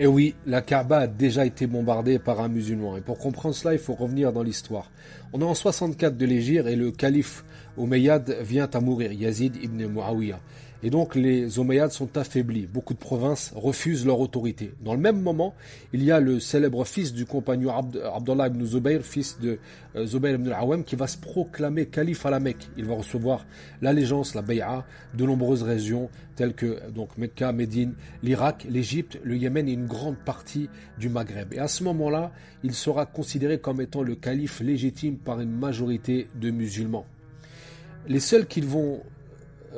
Et oui, la Kaaba a déjà été bombardée par un musulman. Et pour comprendre cela, il faut revenir dans l'histoire. On est en 64 de l'Hégire et le calife Omeyyade vient à mourir, Yazid ibn Muawiyah. Et donc les Omeyyades sont affaiblis. Beaucoup de provinces refusent leur autorité. Dans le même moment, il y a le célèbre fils du compagnon Abdullah ibn Zubayr, fils de Zubayr ibn al-Awwam, qui va se proclamer calife à la Mecque. Il va recevoir l'allégeance, la bay'a, de nombreuses régions telles que donc Mecca, Médine, l'Irak, l'Égypte, le Yémen et une grande partie du Maghreb. Et à ce moment-là, il sera considéré comme étant le calife légitime par une majorité de musulmans. Les seuls qu'ils vont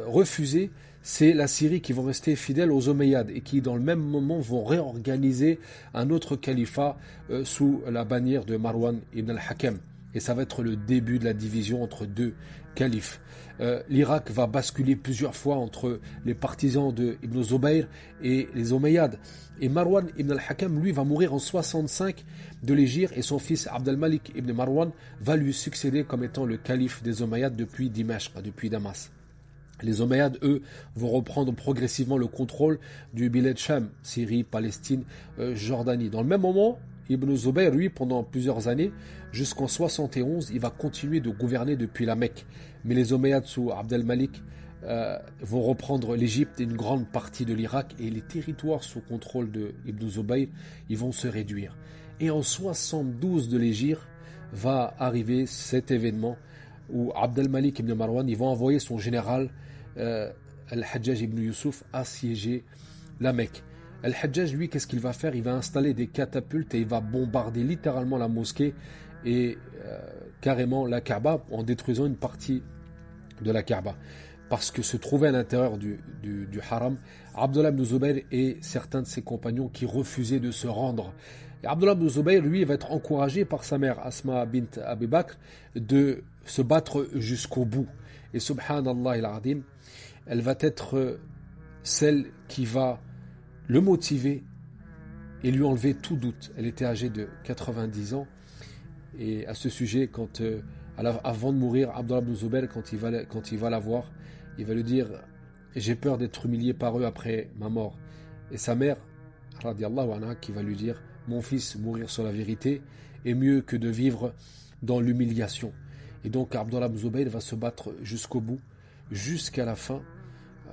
refuser, c'est la Syrie qui vont rester fidèles aux Omeyyades et qui dans le même moment vont réorganiser un autre califat sous la bannière de Marwan ibn al-Hakam. Et ça va être le début de la division entre deux califes. L'Irak va basculer plusieurs fois entre les partisans de Ibn Zubayr et les Omeyyades. Et Marwan ibn al-Hakam, lui, va mourir en 65 de l'Hégire et son fils Abd al-Malik ibn Marwan va lui succéder comme étant le calife des Omeyyades depuis Dimashq, depuis Damas. Les Omeyyades, eux, vont reprendre progressivement le contrôle du Bilad Sham, Syrie, Palestine, Jordanie. Dans le même moment, Ibn Zubayr, lui, pendant plusieurs années, jusqu'en 71, il va continuer de gouverner depuis la Mecque. Mais les Omeyyades sous Abd al-Malik vont reprendre l'Égypte et une grande partie de l'Irak et les territoires sous contrôle de Ibn Zubayr, ils vont se réduire. Et en 72 de l'Hégire va arriver cet événement où Abd al-Malik ibn Marwan, ils vont envoyer son général Al-Hajjaj ibn Yusuf assiéger la Mecque. Al-Hajjaj, lui, qu'est-ce qu'il va faire? Il va installer des catapultes et il va bombarder littéralement la mosquée et carrément la Kaaba en détruisant une partie de la Kaaba. Parce que se trouvaient à l'intérieur du haram Abdullah ibn Zubayr et certains de ses compagnons qui refusaient de se rendre. Et Abdullah ibn Zubayr, lui, va être encouragé par sa mère Asma bint Abi Bakr de se battre jusqu'au bout. Et subhanallah al-Adim, elle va être celle qui va le motiver et lui enlever tout doute. Elle était âgée de 90 ans. Et à ce sujet, avant de mourir, Abdullah ibn Zubayr, quand il va la voir, il va lui dire « J'ai peur d'être humilié par eux après ma mort ». Et sa mère, radiallahu anha, qui va lui dire « Mon fils, mourir sur la vérité est mieux que de vivre dans l'humiliation ». Et donc Abdullah ibn Zubayr va se battre jusqu'au bout, jusqu'à la fin,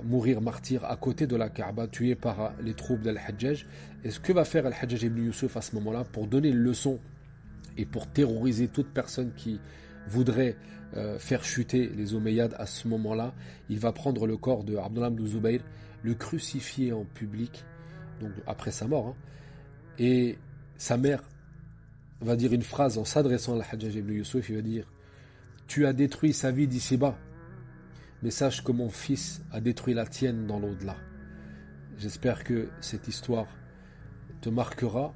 mourir martyr à côté de la Kaaba, tué par les troupes d'Al-Hajjaj. Et ce que va faire Al-Hajjaj ibn Yusuf à ce moment-là pour donner une leçon et pour terroriser toute personne qui voudrait faire chuter les Omeyyades à ce moment-là, il va prendre le corps de Abdullah ibn Zubayr, le crucifier en public, donc après sa mort, hein, et sa mère va dire une phrase en s'adressant à Al-Hajjaj ibn Yusuf, il va dire « Tu as détruit sa vie d'ici-bas, mais sache que mon fils a détruit la tienne dans l'au-delà. » J'espère que cette histoire te marquera